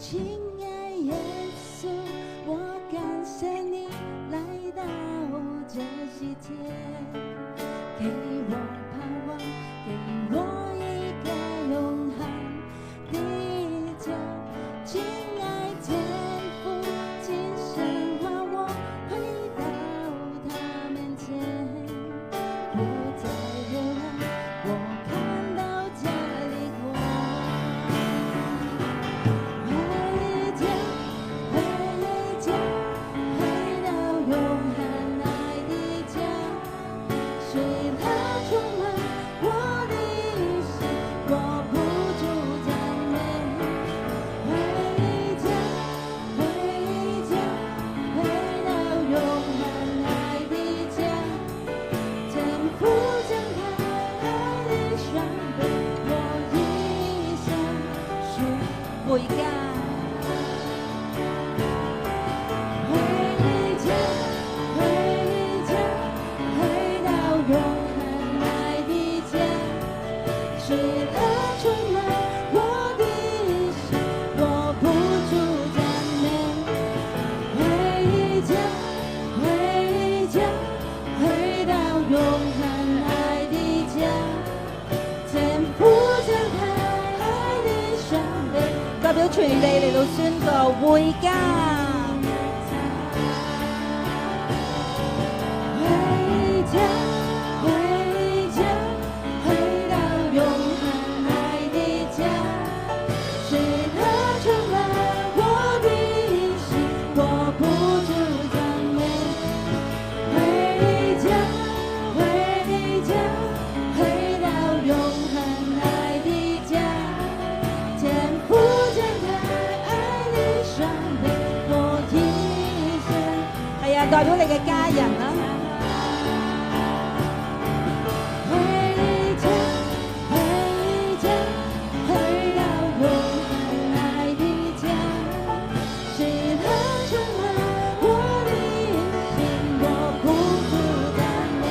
亲爱耶稣，我感谢你来到这世界，给我盼望，给我一个永恒的家。亲爱天父，今生化我回到他面前，不再流浪，我看到家里光。回家，回家，回到永恒爱的家，谁来充满我的心，我不住赞美。回家，回家，回到永恒爱的家，天父张开爱的双臂，我一生属回家。回家，回家，回到永恒爱的家，谁来充满我的心，我不住赞美。回家，回家，回到永恒愛的家，天父張開愛的雙臂，代表全地嚟到宣告回家。回家，回家，回到永恒愛的家，誰來充滿我的心，我不住讚美。回家，回家，回到永恒愛的家，天父張開愛的雙臂，我一生。係啊，代表你嘅家人啦。回家，回家，回到永恒愛的家，誰來充滿我的心，我不住讚美。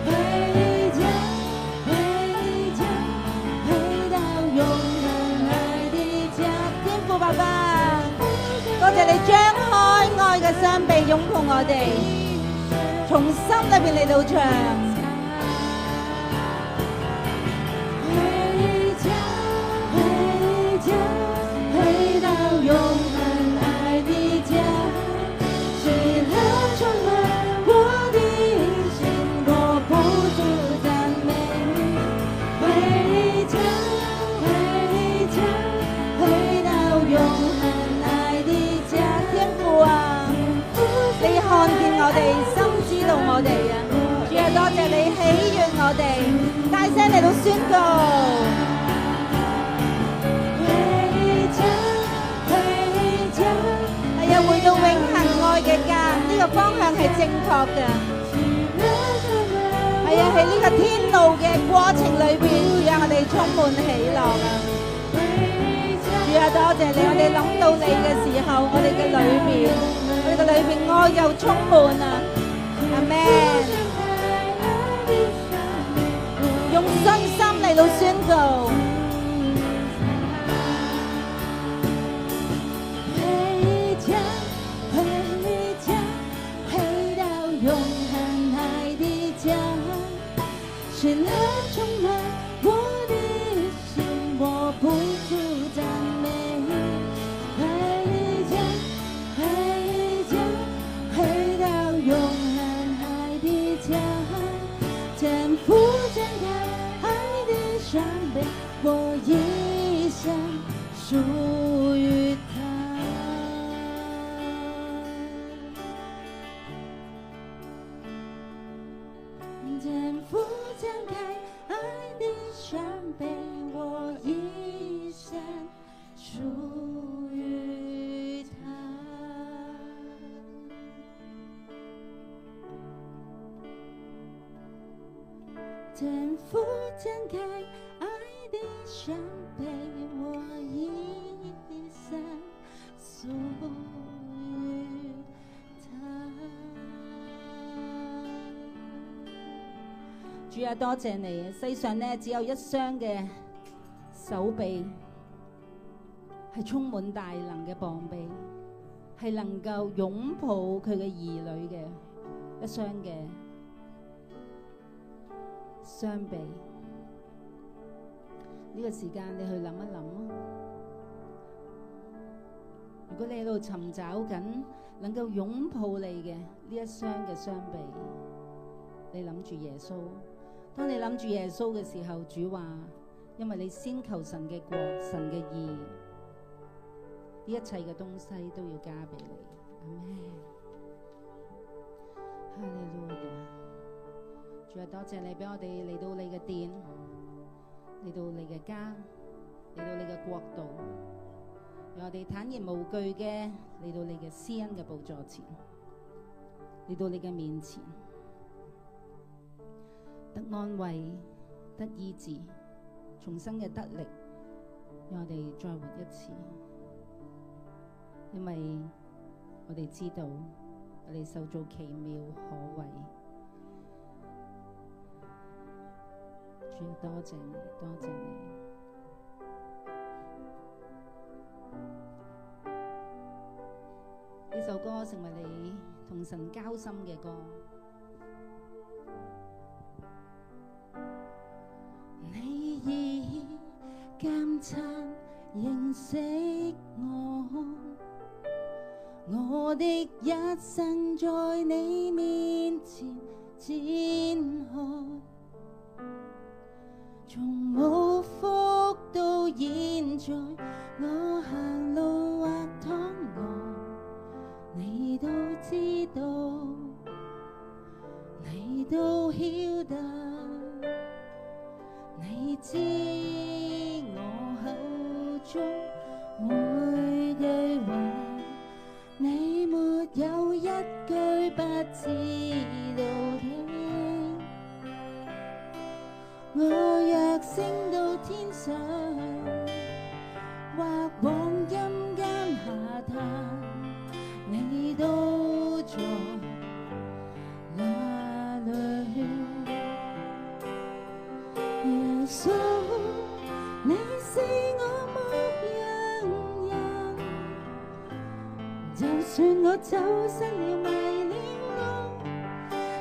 回家，回家，回到永恒愛的家，天父爸爸，多謝你張開愛嘅雙臂擁抱我哋，從心裏邊嚟到唱。回家，回家，回到永恒愛的家，誰來充滿我的心，我不住讚美。回家，回家，回到永恒愛的家，天父啊，你看見我哋，心知道我哋啊，主啊，多謝你喜悅我哋，大聲嚟到宣告。回家，回家，係啊，回到永恆愛嘅家，呢個方向係正確嘅。係啊，喺呢個天路嘅過程裏邊，主啊，我哋充滿喜樂啊！主啊，多謝你，我哋諗到你嘅時候，我哋嘅裏邊，我哋嘅裏邊愛又充滿啊！阿們，用信心嚟到宣告。回家，回家，回到永恆愛的家，誰來充滿我的心，我不住讚美。回家，回家，回到永恆愛的家，天父張開愛的雙臂，我一生屬於他。天父張開愛的雙臂，我一生屬於他。天父張開愛的雙臂，我一生屬於他。主啊，多謝你！世上呢只有一雙嘅手臂，係充滿大能嘅膀臂，係能夠擁抱佢嘅兒女嘅一雙嘅雙臂。呢個時間你去諗一諗啊！如果你喺度尋找緊能夠擁抱你嘅呢一雙嘅雙臂，你諗住耶穌。當你諗住耶穌嘅時候，主話：因為你先求神嘅國、神嘅義，呢一切嘅東西都要加俾你。阿們。哈利路亞！主啊，多謝你俾我哋嚟到你嘅殿，嚟到你嘅家，嚟到你嘅國度，讓我哋坦然無懼嘅嚟到你嘅施恩嘅寶座前，嚟到你嘅面前，得安慰，得醫治，重生嘅得力，讓我哋再活一次。因為我哋知道我哋受造奇妙可畏。主啊，多謝你，多謝你。呢首歌成為你同神交心嘅歌。你已監察認識我的一生在你面前展開，從冇福到現在，我行路或躺臥，你都知道，你都曉得，你知我口中每句話，你沒有一句不知道的。我若升到天上，或往陰間下探，你都在那裏。耶穌，你是我牧羊人，就算我走失了迷了路，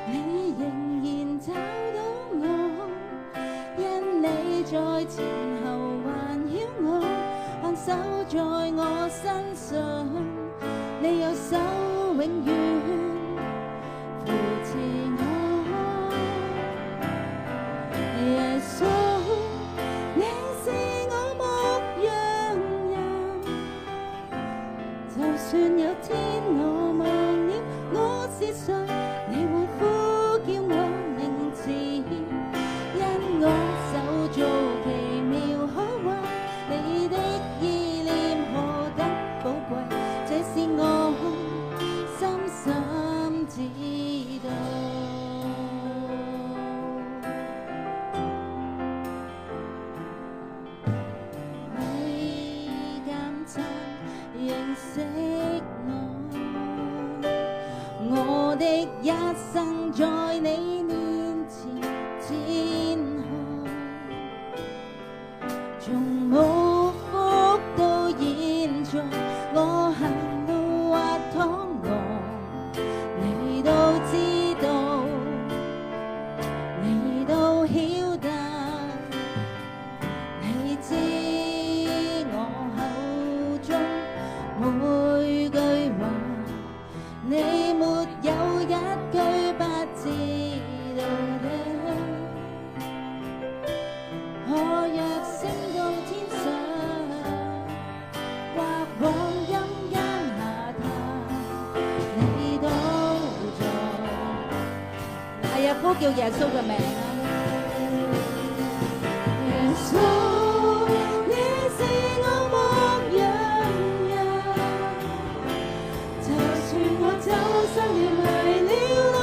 你仍然找到我，因你在前後環繞我，看守在我身上，你有手永遠扶持我。耶穌，你是我牧羊人，就算有天我忘了我是誰，你會呼叫我名字，因我手造奇妙可畏，你的意念何等寶貴，這是我深深知道。你監察認識我的一生在你面前展開，從冇福到現在，我行路或躺臥，你都知道，你都曉得，你知我口中每句話，你沒有一句不知道的。我若升到天上，或往陰間下探，你都在。係啊，呼叫耶穌嘅名啊！耶穌，你是我牧羊人，就算我走失了迷了路，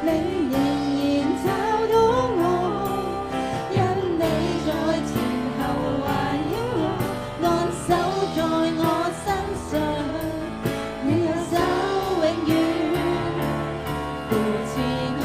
你仍然找到我，因你在前後環繞我，按手在我身上，你有手永遠扶持我。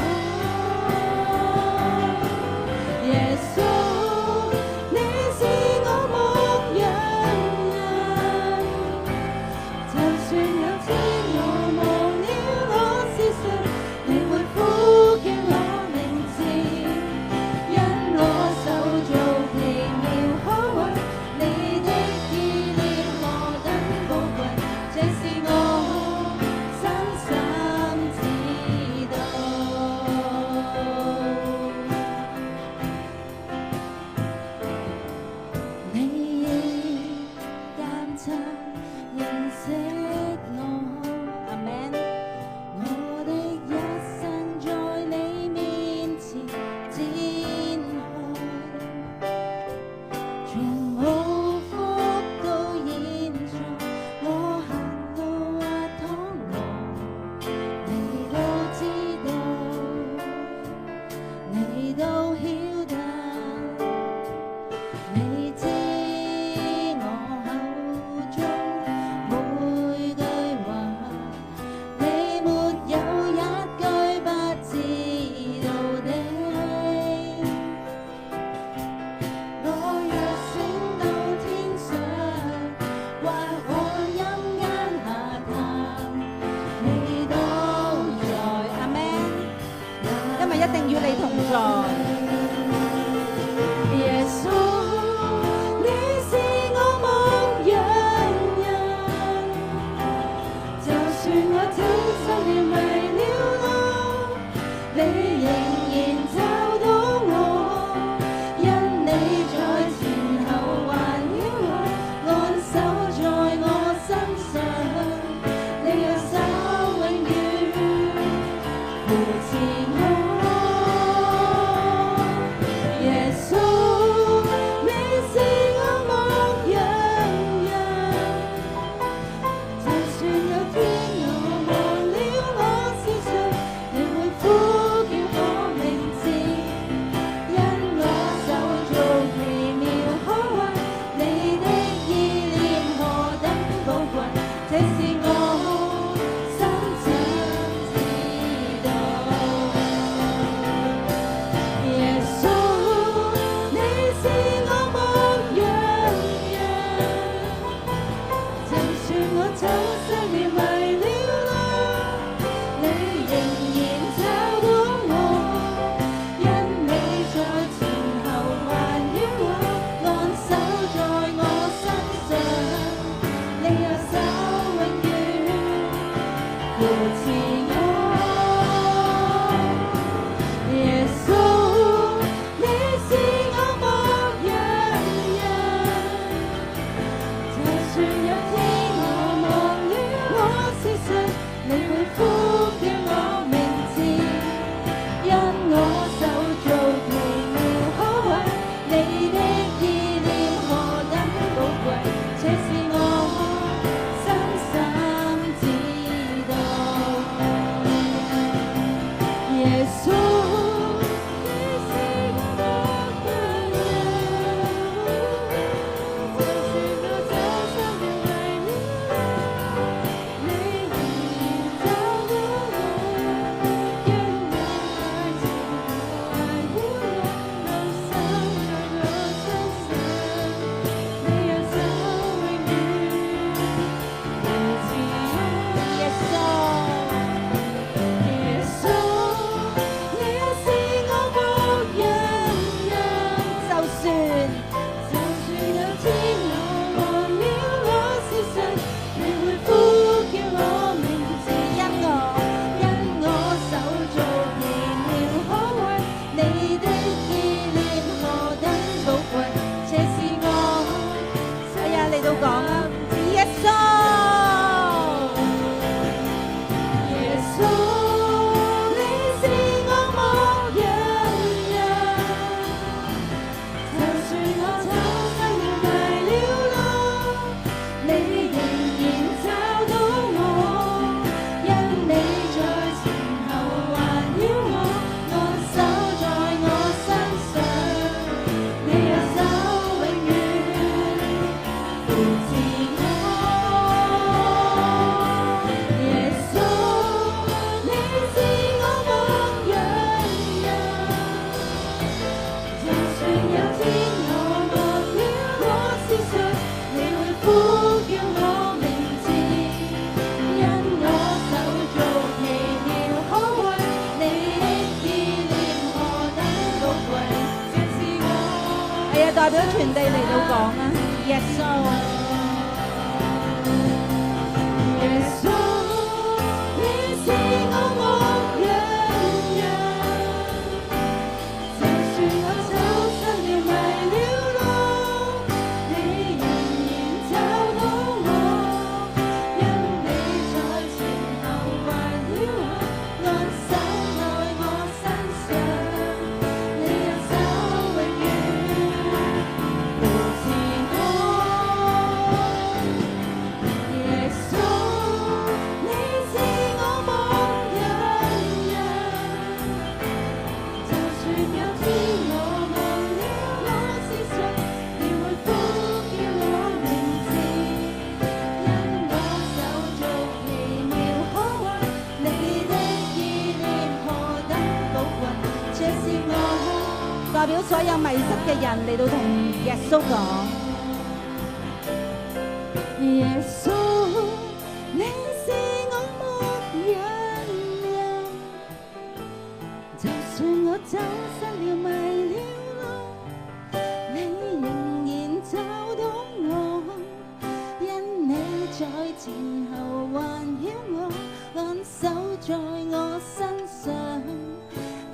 地嚟到講啊，耶穌，耶穌，你是我牧羊人，就算我走失了迷了路，你仍然找到我，因你在前後環繞我，安守在我身上，你右手永遠扶持我。耶穌，你是我牧羊人，就算有天我忘了我是誰，你會呼叫我名字，因我手造奇妙可畏，你的意念何等寶貴，這是我代表所有迷失嘅人嚟到同耶穌講。耶穌，你是我牧羊人，就算我走失了迷了路，你仍然找到我，因你在前後環繞我，安守在我身上，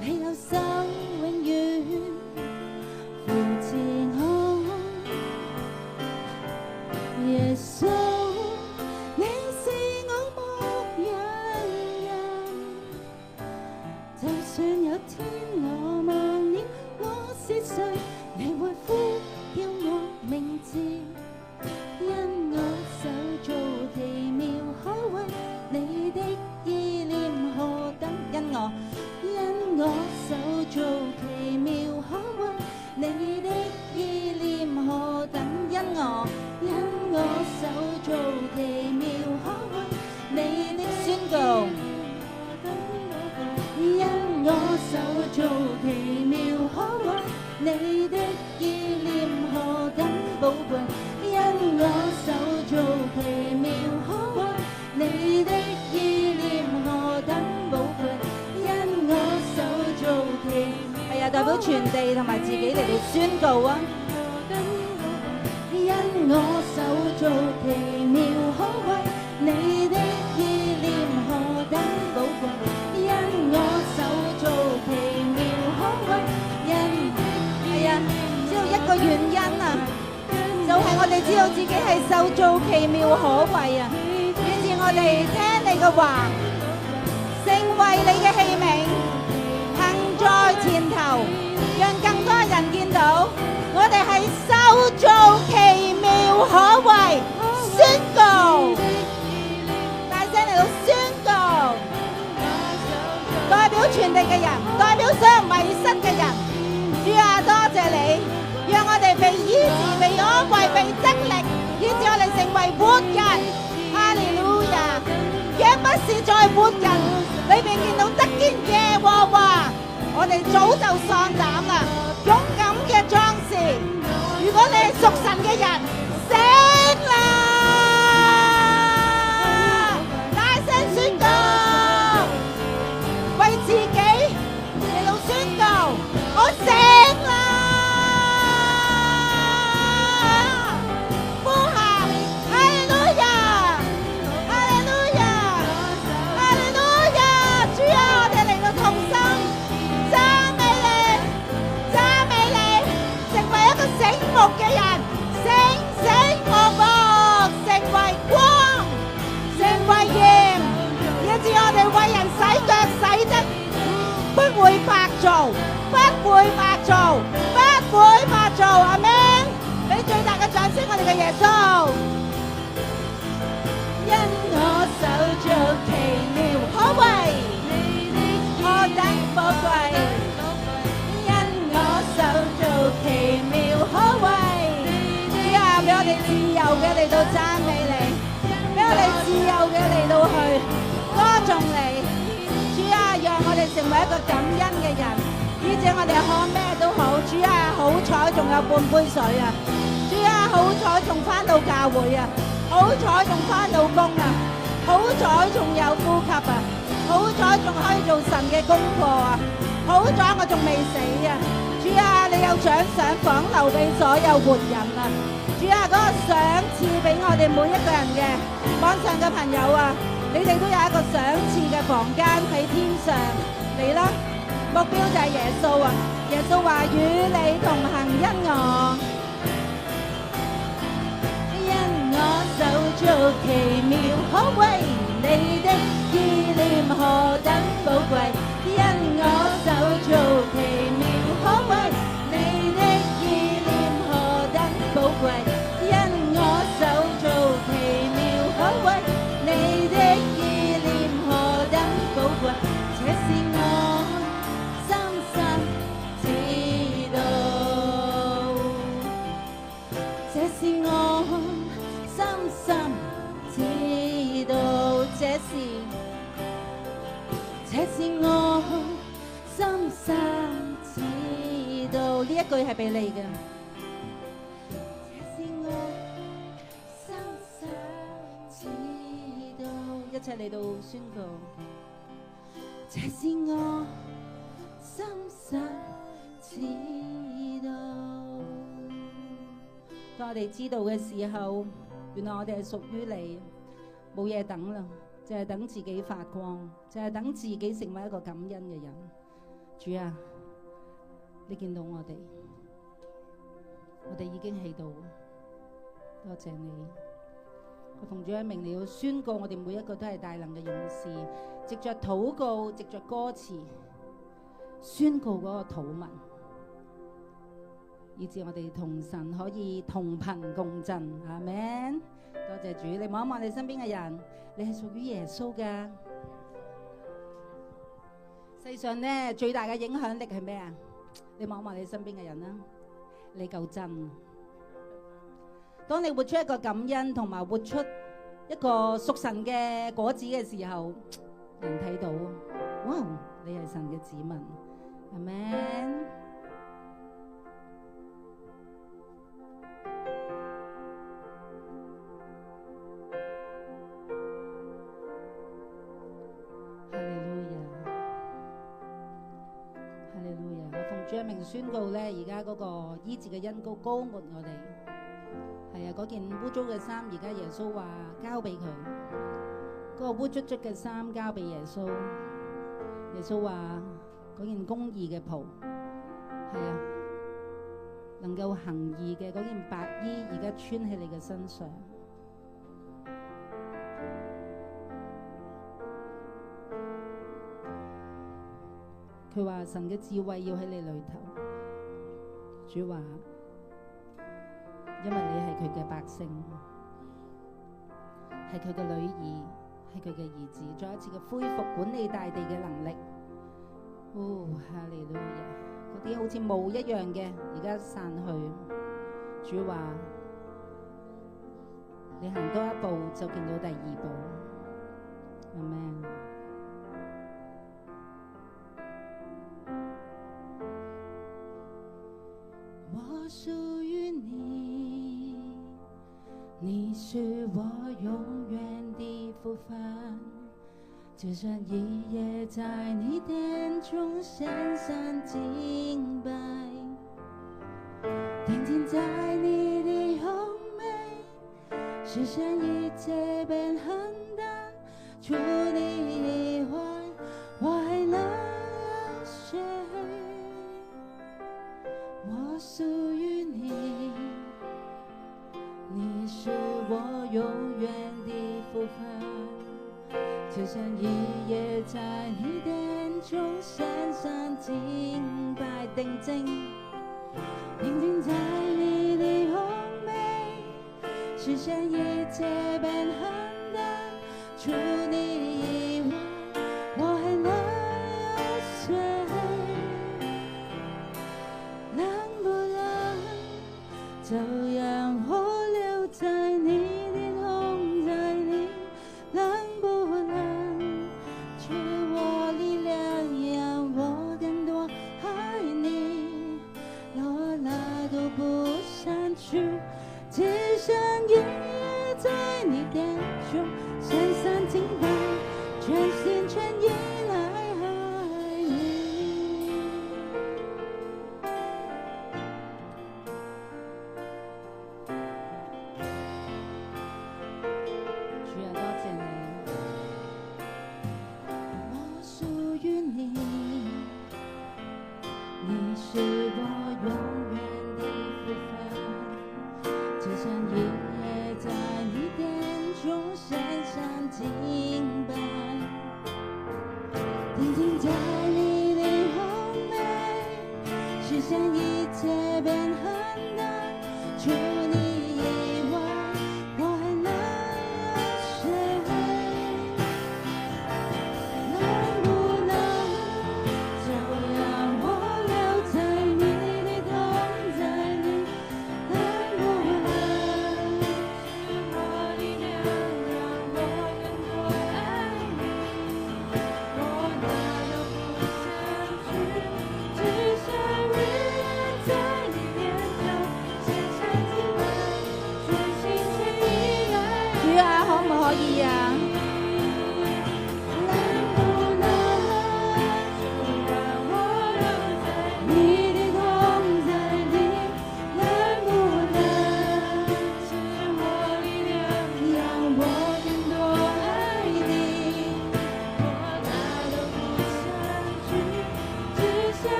你右手永遠扶持我。耶穌，你是我牧羊人，就算有天我忘了我是誰，你會呼叫我名字，因我手造奇妙可畏，你的意念何等，因我手造奇妙可畏，你的意念何等，因我手造奇妙可畏，你的宣告，因我手造奇妙可畏，你的意念何等寶貴，因我手造奇妙可畏，你的意念何等寶貴，因我手造奇，係啊，代表全地同埋自己嚟到宣告啊！因我手造奇妙可畏，你的意念何等寶貴，因我手造奇妙可畏，係啊，只有一個原因啊，就係我哋知道自己係受造奇妙可畏啊，於是我哋聽你嘅話，成為你嘅器皿，行在前頭，讓更多人見到我哋係受造奇妙可畏，宣告，大聲嚟到宣告，代表全地嘅人，代表所有迷失嘅人，主啊，多謝你，讓我哋被醫治、被安慰、被得力，以致我哋成為活人。哈利路亞！若不是在活人裏面見到得見耶和華，我哋早就喪膽啦。勇敢嘅壯士，如果你係屬神嘅人，醒啦！大聲宣告，為自己嚟到宣告，我醒啦！呼喊，哈利路亞，哈利路亞，哈利路亞！主啊，我哋嚟到同心讚美你，讚美你，成為一個醒目嘅人，醒目目，成為光，成為鹽，以致我哋為人洗腳洗得不會白做，不會白做，不會白做，阿們！俾最大嘅掌聲，我哋嘅耶穌。因我手造奇妙可畏，何等寶貴，因我手造奇妙可畏。主啊，俾我哋自由嘅嚟到讚美你，俾我哋自由嘅嚟到去歌頌你。主啊，讓我哋成為一個感恩嘅人，以致我哋看咩都好。主啊，好彩仲有半杯水啊！主啊，好彩仲返到教會啊！好彩仲返到工啊！好彩仲有呼吸啊！好彩仲可以做神嘅功課啊！好彩我仲未死啊！主主啊，你有獎賞賞留俾所有活人啊！主啊，嗰個賞賜俾我哋每一個人嘅網上嘅朋友啊，你哋都有一個賞賜嘅房間喺天上嚟啦！目標就係耶穌啊！耶穌話與你同行，因我手做奇妙可畏，你的意念何等寶貴，因我手做奇妙可畏，你的意念何等寶貴，因我手做奇妙可畏，你的意念何等寶貴，這是我深深知道，這是我深深知道，這是我深深知道，呢一句係俾你嘅。這是我深深知道，一齊嚟到宣告。這是我深深知道。當我哋知道嘅時候，原來我哋係屬於你，冇嘢等啦，就係等自己發光，就係等自己成為一個感恩嘅人。主啊，你見到我哋已經喺度，多謝你。我奉主嘅名嚟到宣告，我哋每一個都係大能嘅勇士，藉着禱告，藉着歌詞，宣告嗰個禱文，以致我哋同神可以同頻共振。阿們。多謝主，你望一望你身邊嘅人，你係屬於耶穌噶。世上呢，最大嘅影響力係咩啊？你望一望你身邊嘅人啦，你夠真。當你活出一個感恩同埋活出一個屬神嘅果子嘅時候，人睇到，哇，你係神嘅子民。阿們。主嘅名宣告咧，而家嗰個醫治嘅恩膏膏抹我哋。係啊，嗰件污糟嘅衫，而家耶穌話交俾佢。嗰個污卒卒嘅衫交俾耶穌。耶穌話嗰件公義嘅袍，係啊，能夠行義嘅嗰件白衣，而家穿喺你嘅身上。佢話神嘅智慧要喺你裏頭，主話因為你係佢嘅百姓，係佢嘅女兒，係佢嘅兒子，再一次嘅恢復管理大地嘅能力。哦，哈利路亞！嗰啲好似霧一樣嘅，而家散去。主話你行多一步就見到第二步。阿們。我屬於你，你是我永遠的福分，就算一夜在你殿中獻上敬拜，定睛在你的紅美，實現一切變很淡，除你以外，我還能有誰？我屬於你，你是我永遠的福分，就像一夜在你殿中獻上敬拜，定睛在你的紅美，實現一切變很淡，除你以外，我還能有誰？就讓我留在你的同在裡，能不能給我力量，讓我更多愛你，讓我哪都不想去，只想一夜在你殿中獻上敬拜，全心全意來愛你。以啊？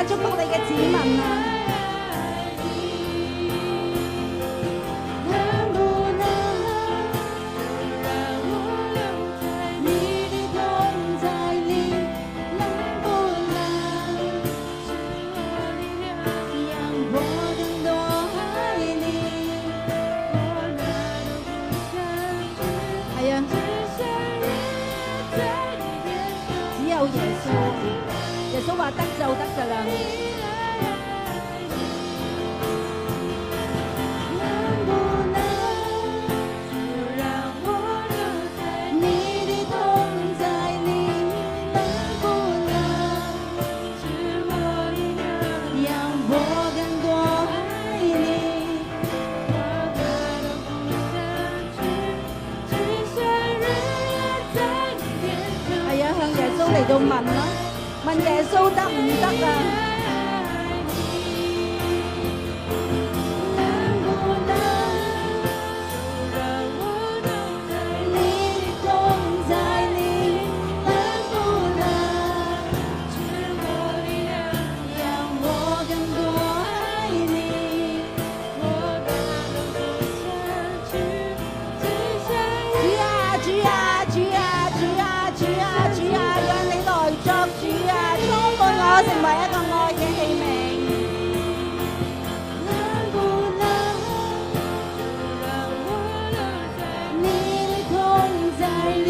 祝福你嘅子民啊！係啊，只有耶穌，耶穌話得就得㗎啦。嚟到問啦，問耶穌得唔得啊？我成為一個愛嘅器皿，你的同在裡，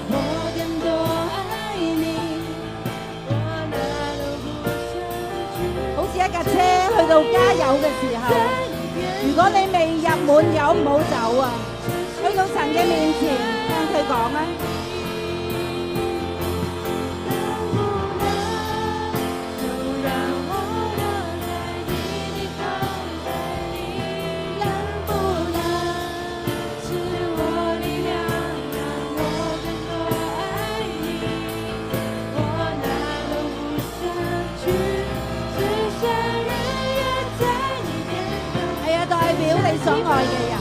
我更多愛你。好似一架車去到加油嘅時候，如果你未入滿油，唔好走啊！去到神嘅面前，向佢講啊！係啊，代表你所愛嘅人。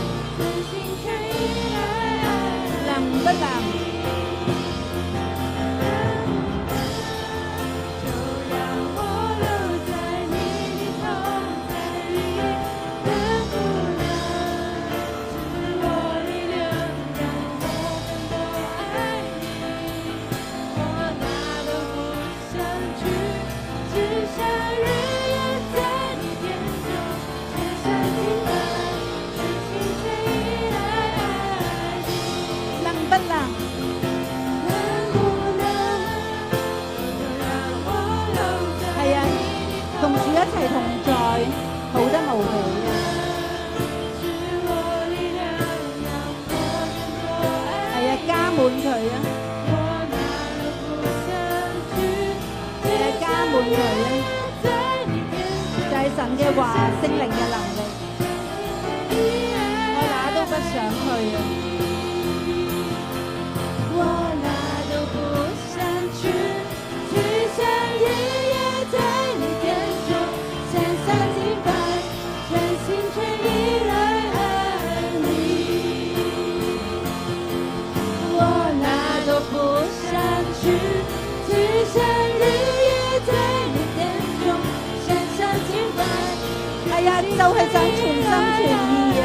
不能，同主一齊同在，好得無比啊！係啊，加滿佢啊！係啊，加滿佢啊！就係神嘅話，聖靈嘅能力，我哪都不想去啊！我哪都不想去，只想日夜在你殿中獻上敬拜，全心全意來愛你。我哪都不想去，只想日夜在你殿中獻上敬拜。係啊，就係想全心全意啊！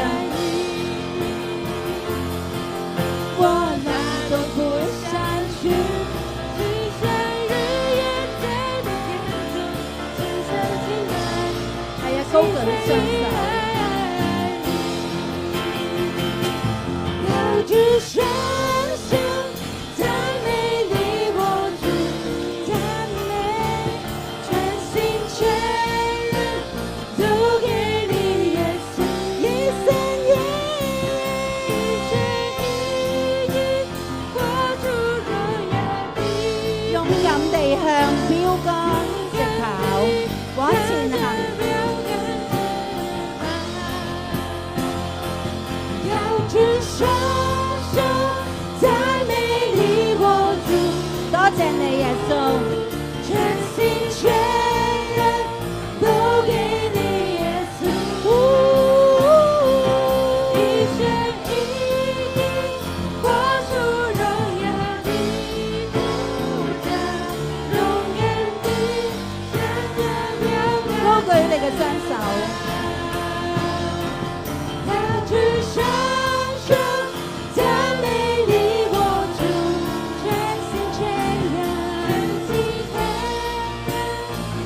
高舉雙手，高舉雙手，讚美你我主，讚美，全心全人都給你耶穌，一生一世一意活出榮耀的，勇敢地向標杆。跑，往前行。高舉雙手，讚美你我主，多謝你耶穌，全心全人都給你耶穌，一生一意活出榮耀的國家，榮耀的神的標杆，高舉你嘅雙手，高舉雙手，讚美你我主，全心全人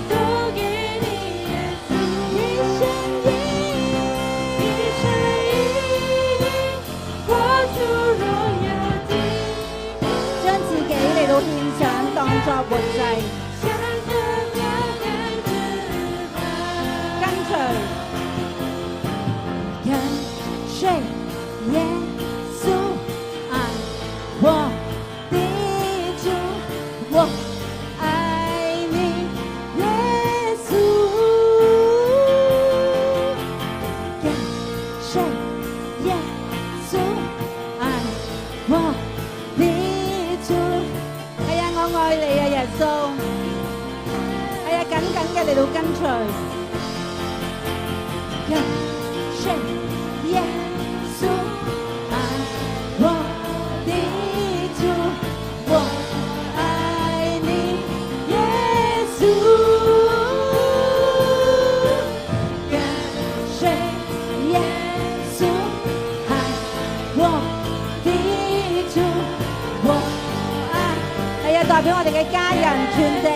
都給你耶穌，一生一意活出榮耀的，將自己嚟到獻上，當作活祭，跟隨耶穌愛我的主，我愛你耶穌，跟隨耶穌愛我的主，係啊，我愛你啊，耶穌，係啊，緊緊嘅嚟到跟隨，跟隨耶穌愛我的主，我愛你耶穌，跟隨耶穌愛我的主，我愛，係啊，代表我哋嘅家人全地。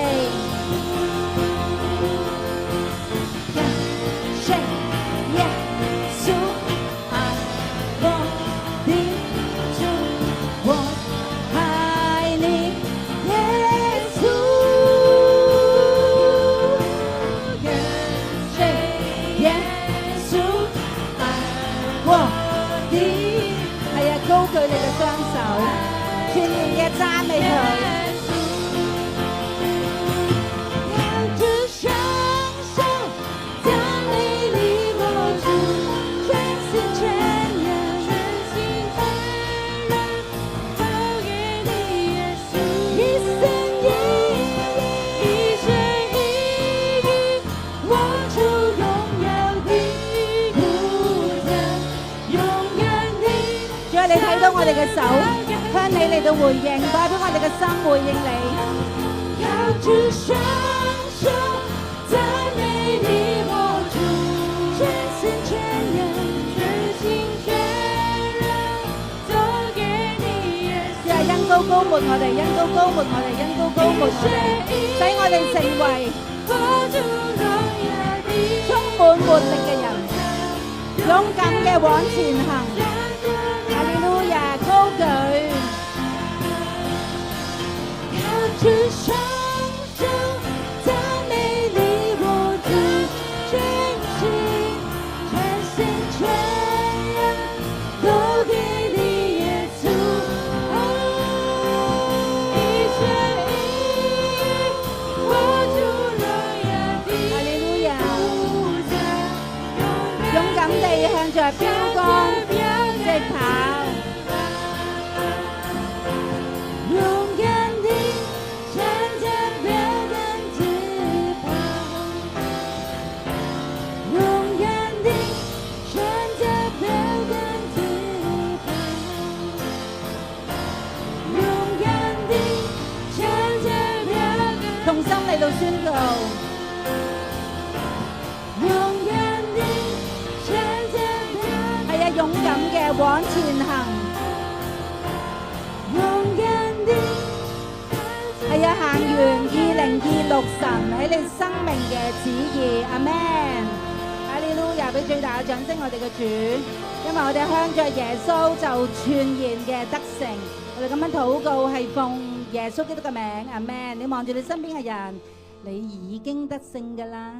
高舉你嘅雙手，全然嘅讚美佢。高舉雙手，讚美你我主，全心全人，全心全人都給你耶穌，一生一意活出榮耀的國家，榮耀的。主啊，你睇到我哋嘅手向你嚟到回應，代表我哋嘅心回應你。高舉雙手，讚美你我主，全心全人，全心全人都給你耶穌。恩膏膏抹我哋，恩膏膏抹我哋，恩膏膏抹我哋，使我哋成為充滿活力嘅人，勇敢嘅往前行。哈利路亞，高舉，高舉雙手，讚美你我主，全心全人都給你耶穌，一生一意活出榮耀的哈利路亞，勇敢地向着標杆直跑。同心嚟到宣告，係啊，勇敢嘅往前行，係啊，行完2026神喺你生命嘅旨意，阿們，哈利路亞，俾最大嘅掌聲我哋嘅主，因為我哋向着耶穌就全然嘅得勝，我哋咁樣禱告係奉耶穌基督嘅名，阿們。你望住你身邊嘅人，你已經得勝㗎啦。